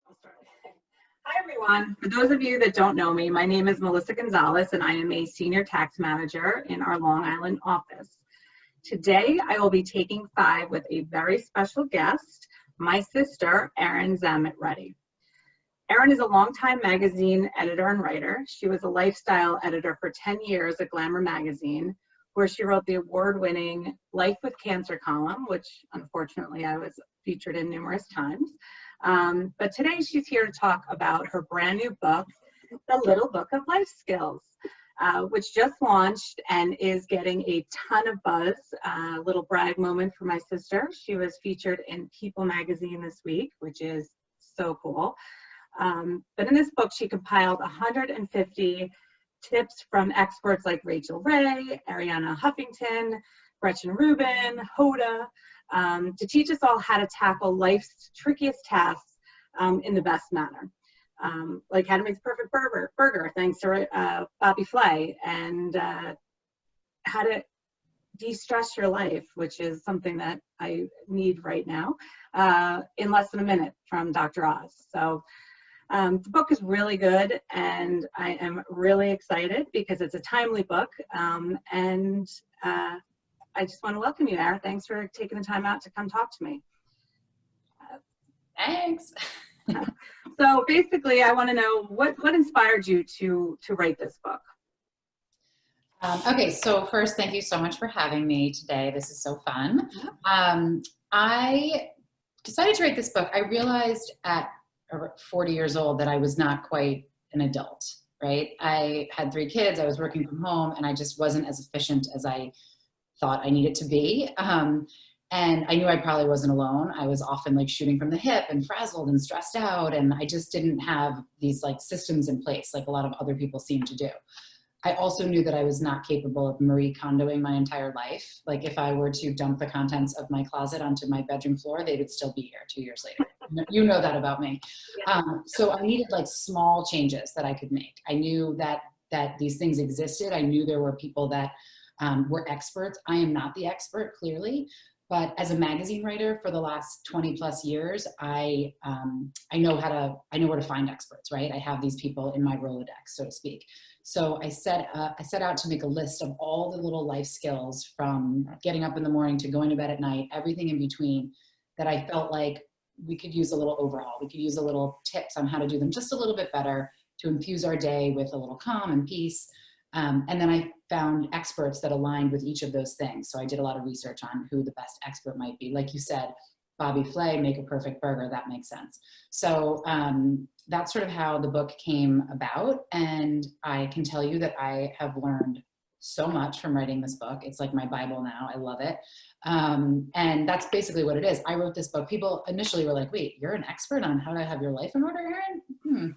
I'll start. Hi, everyone. For those of you that don't know me, my name is Melissa Gonzalez, and I am a senior tax manager in our Long Island office. Today, I will be taking 5 with a very special guest, my sister, Erin Zammett Ruddy. Erin is a longtime magazine editor and writer. She was a lifestyle editor for 10 years at Glamour magazine, where she wrote the award-winning Life with Cancer column, which unfortunately I was featured in numerous times. But today she's here to talk about her brand new book, The Little Book of Life Skills, which just launched and is getting a ton of buzz. Little brag moment for my sister. She was featured in People magazine this week, which is so cool. But in this book, she compiled 150 tips from experts like Rachel Ray, Ariana Huffington, Gretchen Rubin, Hoda, to teach us all how to tackle life's trickiest tasks in the best manner. Like how to make the perfect burger thanks to Bobby Flay, and how to de-stress your life, which is something that I need right now, in less than a minute from Dr. Oz. So the book is really good, and I am really excited because it's a timely book, and I just want to welcome you, Erin. Thanks for taking the time out to come talk to me. Thanks. So basically, I want to know what inspired you to write this book? Okay, so first, thank you so much for having me today. This is so fun. I decided to write this book. I realized at 40 years old that I was not quite an adult, right? I had 3 kids, I was working from home, and I just wasn't as efficient as I thought I needed to be. And I knew I probably wasn't alone. I was often like shooting from the hip and frazzled and stressed out, and I just didn't have these like systems in place like a lot of other people seem to do. I also knew that I was not capable of Marie Kondoing my entire life. Like if I were to dump the contents of my closet onto my bedroom floor, they would still be here 2 years later. You know that about me. So I needed like small changes that I could make. I knew that these things existed. I knew there were people that were experts. I am not the expert, clearly, but as a magazine writer for the last 20 plus years, I know where to find experts, right? I have these people in my Rolodex, so to speak. So I set out to make a list of all the little life skills, from getting up in the morning to going to bed at night, everything in between, that I felt like we could use a little overhaul. We could use a little tips on how to do them just a little bit better to infuse our day with a little calm and peace. And then I found experts that aligned with each of those things. So I did a lot of research on who the best expert might be. Like you said, Bobby Flay, make a perfect burger. That makes sense. So that's sort of how the book came about. And I can tell you that I have learned so much from writing this book. It's like my Bible now. I love it. And that's basically what it is. I wrote this book. People initially were like, wait, you're an expert on how to have your life in order, Erin?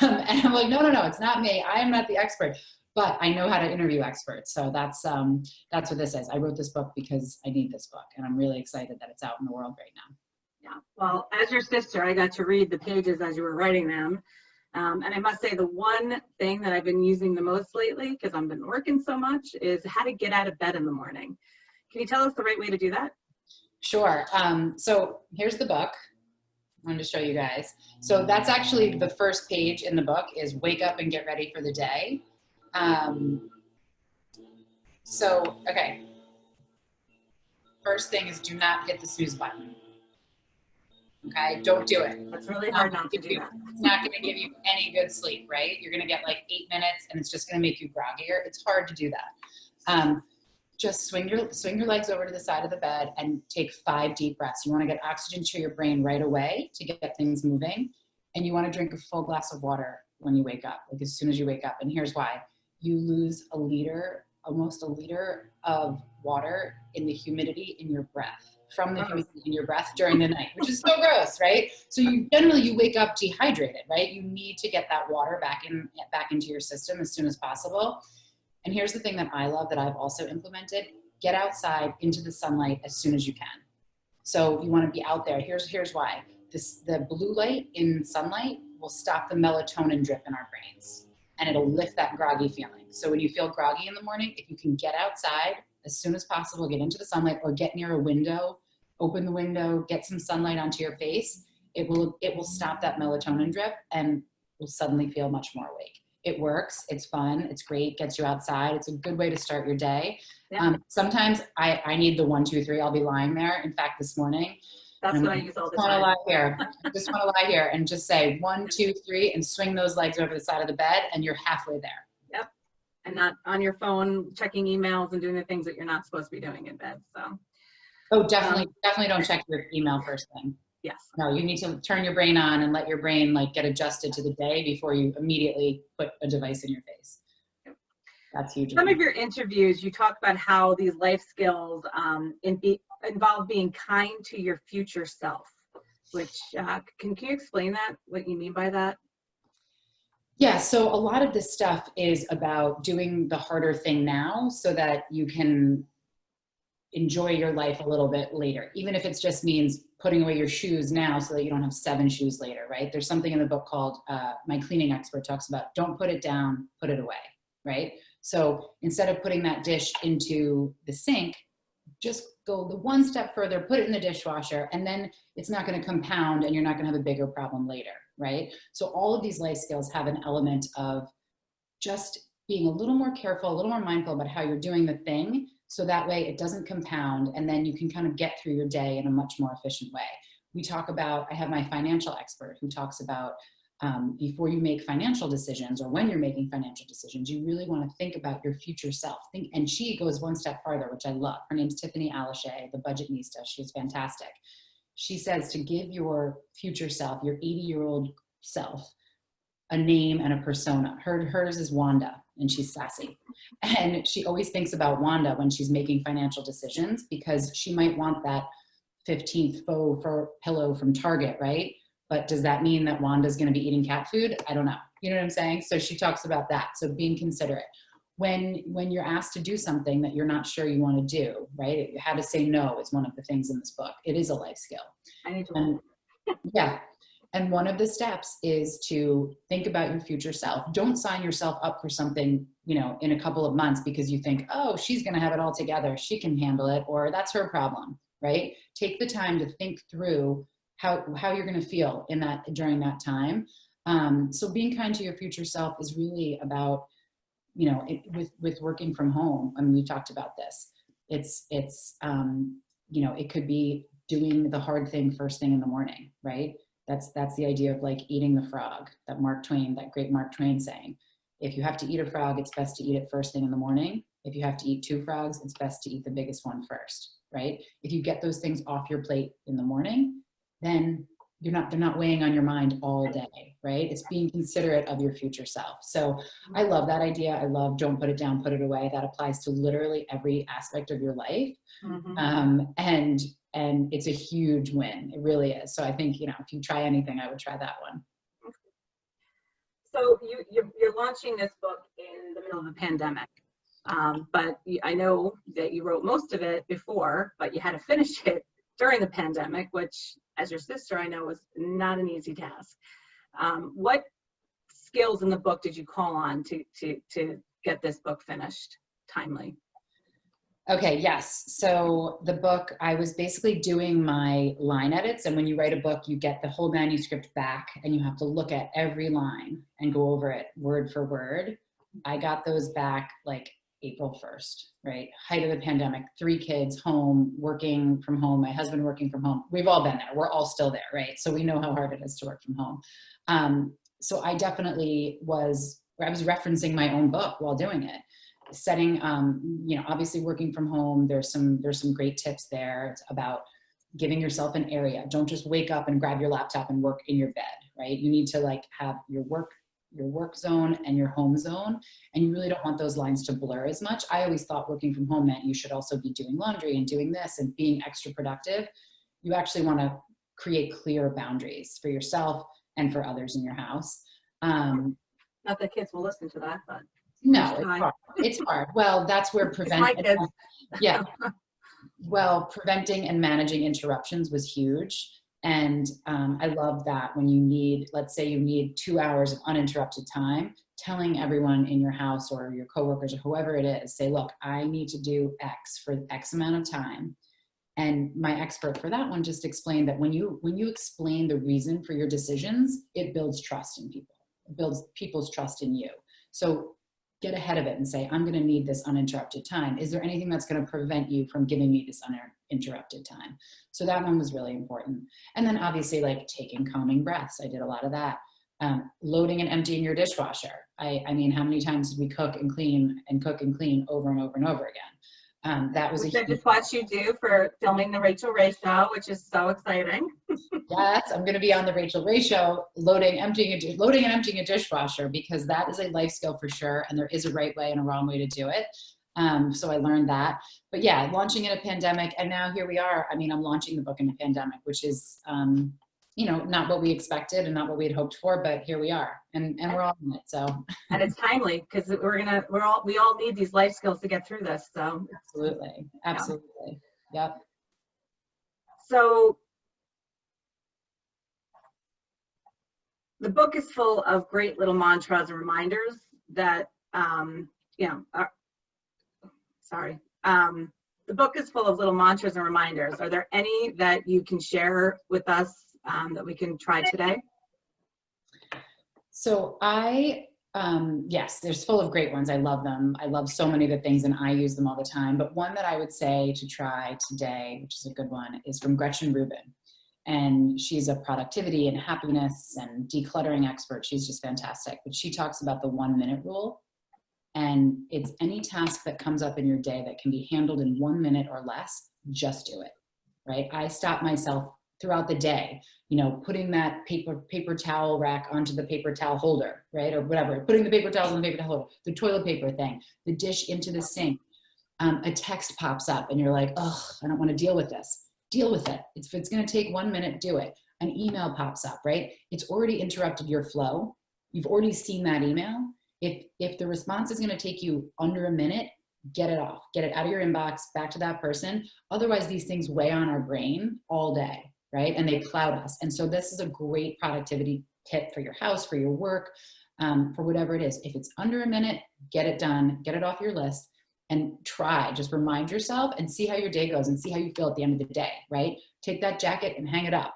And I'm like, no, it's not me. I am not the expert. But I know how to interview experts. So that's what this is. I wrote this book because I need this book, and I'm really excited that it's out in the world right now. Yeah, well, as your sister, I got to read the pages as you were writing them. And I must say the one thing that I've been using the most lately, because I've been working so much, is how to get out of bed in the morning. Can you tell us the right way to do that? Sure. So here's the book. I wanted to show you guys. So that's actually the first page in the book, is wake up and get ready for the day. Okay. First thing is, do not hit the snooze button. Okay, don't do it. It's really hard not to do that. It's not going to give you any good sleep, right? You're going to get like 8 minutes, and it's just going to make you groggier. It's hard to do that. Just swing your legs over to the side of the bed and take 5 deep breaths. You want to get oxygen to your brain right away to get things moving, and you want to drink a full glass of water when you wake up, like as soon as you wake up. And here's why. You lose almost a liter of water in the humidity in your breath, from the humidity in your breath during the night, which is so gross, right? So you wake up dehydrated, right? You need to get that water back into your system as soon as possible. And here's the thing that I love that I've also implemented: get outside into the sunlight as soon as you can. So you want to be out there. Here's why. The blue light in sunlight will stop the melatonin drip in our brains, and it'll lift that groggy feeling. So when you feel groggy in the morning, if you can get outside as soon as possible, get into the sunlight, or get near a window, open the window, get some sunlight onto your face, it will stop that melatonin drip and will suddenly feel much more awake. It works. It's fun. It's great. Gets you outside. It's a good way to start your day. Yeah. Sometimes I need the 1, 2, 3. I'll be lying there. In fact, this morning, That's what I use all the time. I just want to lie here and just say 1, 2, 3 and swing those legs over the side of the bed and you're halfway there. Yep. And not on your phone, checking emails and doing the things that you're not supposed to be doing in bed. So. Oh, definitely don't check your email first thing. Yes. No, you need to turn your brain on and let your brain like get adjusted to the day before you immediately put a device in your face. Yep. That's huge. Some of your interviews, you talk about how these life skills involve being kind to your future self, which can you explain that, what you mean by that? Yeah, so a lot of this stuff is about doing the harder thing now so that you can enjoy your life a little bit later, even if it just means putting away your shoes now so that you don't have 7 shoes later, right? There's something in the book called, my cleaning expert talks about, don't put it down, put it away, right? So instead of putting that dish into the sink, just go the one step further, put it in the dishwasher, and then it's not going to compound and you're not going to have a bigger problem later, right? So all of these life skills have an element of just being a little more careful, a little more mindful about how you're doing the thing, so that way it doesn't compound and then you can kind of get through your day in a much more efficient way. We talk about, I have my financial expert who talks about before you make financial decisions or when you're making financial decisions, you really want to think about your future self. And she goes one step farther, which I love. Her name's Tiffany Alashay, the Budgetnista. She's fantastic. She says to give your future self, your 80-year-old self, a name and a persona. Hers is Wanda, and she's sassy. And she always thinks about Wanda when she's making financial decisions because she might want that 15th faux fur pillow from Target, right? But does that mean that Wanda's going to be eating cat food? I don't know. You know what I'm saying? So she talks about that. So being considerate. When you're asked to do something that you're not sure you want to do, right? How to say no is one of the things in this book. It is a life skill. I need to. Yeah. And one of the steps is to think about your future self. Don't sign yourself up for something, in a couple of months because you think, oh, she's going to have it all together. She can handle it, or that's her problem, right? Take the time to think through how you're going to feel during that time. So being kind to your future self is really about, with working from home. I mean, we talked about this. It's it could be doing the hard thing first thing in the morning, right? That's the idea of like eating the frog, that great Mark Twain saying. If you have to eat a frog, it's best to eat it first thing in the morning. If you have to eat 2 frogs, it's best to eat the biggest one first, right? If you get those things off your plate in the morning, then they're not weighing on your mind all day, right? It's being considerate of your future self. So I love that idea. I love don't put it down, put it away. That applies to literally every aspect of your life. Mm-hmm. And it's a huge win. It really is. So I think, if you try anything, I would try that one. So you're launching this book in the middle of the pandemic. But I know that you wrote most of it before, but you had to finish it during the pandemic, which, as your sister, I know was not an easy task. What skills in the book did you call on to get this book finished timely? Okay, yes. So the book, I was basically doing my line edits. And when you write a book, you get the whole manuscript back and you have to look at every line and go over it word for word. I got those back like April 1st, right? Height of the pandemic, 3 kids, home, working from home, my husband working from home. We've all been there. We're all still there, right? So we know how hard it is to work from home. So I definitely I was referencing my own book while doing it. Setting, obviously working from home, there's some great tips there. It's about giving yourself an area. Don't just wake up and grab your laptop and work in your bed, right? You need to like have your work zone and your home zone. And you really don't want those lines to blur as much. I always thought working from home meant you should also be doing laundry and doing this and being extra productive. You actually want to create clear boundaries for yourself and for others in your house. Not that kids will listen to that, but. No, it's hard. It's hard. Well, that's where preventing and managing interruptions was huge. And I love that when let's say you need 2 hours of uninterrupted time, telling everyone in your house or your coworkers or whoever it is, say, look, I need to do X for X amount of time. And my expert for that one just explained that when you explain the reason for your decisions, it builds trust in people. It builds people's trust in you. So get ahead of it and say, I'm going to need this uninterrupted time. Is there anything that's going to prevent you from giving me this uninterrupted time? So that one was really important. And then obviously like taking calming breaths. I did a lot of that. Loading and emptying your dishwasher. I mean, how many times did we cook and clean over and over and over again? That was Which a I huge. just watched you do for filming the Rachel Ray show, which is so exciting. Yes, I'm going to be on the Rachel Ray show, loading and emptying a dishwasher, because that is a life skill for sure. And there is a right way and a wrong way to do it. So I learned that. But yeah, launching in a pandemic, and now here we are. I mean, I'm launching the book in a pandemic, which is, you know, not what we expected and not what we had hoped for, but here we are, and we're all in it. So. And it's timely because we all need these life skills to get through this. So absolutely. Yep. So the book is full of great little mantras and reminders that, the book is full of little mantras and reminders. Are there any that you can share with us that we can try today? So yes, there's full of great ones. I love them. I love so many of the things and I use them all the time. But one that I would say to try today, which is a good one, is from Gretchen Rubin. And she's a productivity and happiness and decluttering expert. She's just fantastic. But she talks about the 1 minute rule. And it's any task that comes up in your day that can be handled in 1 minute or less, just do it, right? I stop myself throughout the day, you know, putting that paper towel rack onto the paper towel holder, right? Or whatever, putting the paper towels on the paper towel holder, the toilet paper thing, the dish into the sink. A text pops up and you're like, oh, I don't want to deal with this. Deal with it. If it's going to take 1 minute, do it. An email pops up, right? It's already interrupted your flow. You've already seen that email. If the response is going to take you under a minute, get it off, get it out of your inbox, back to that person. Otherwise, these things weigh on our brain all day, right? And they cloud us. And so this is a great productivity tip for your house, for your work, for whatever it is. If it's under a minute, get it done, get it off your list, and just remind yourself and see how your day goes and see how you feel at the end of the day, right? Take that jacket and hang it up.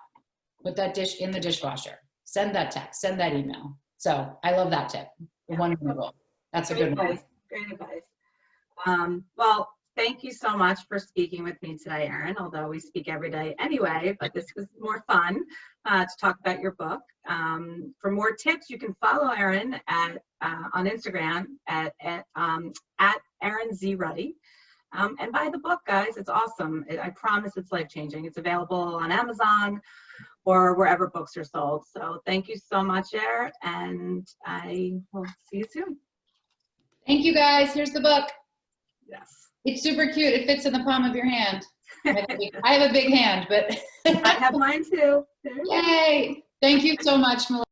Put that dish in the dishwasher. Send that text, send that email. So I love that tip. The 1 minute rule. That's a good one. Great advice. Well, thank you so much for speaking with me today, Erin, although we speak every day anyway, but this was more fun to talk about your book. For more tips, you can follow Erin on Instagram at Erin Z Ruddy. And buy the book, guys. It's awesome. I promise it's life-changing. It's available on Amazon or wherever books are sold. So thank you so much, Erin, and I will see you soon. Thank you, guys. Here's the book. Yes. It's super cute. It fits in the palm of your hand. I have a big hand, but I have mine too. Yay! Thank you so much, Melissa.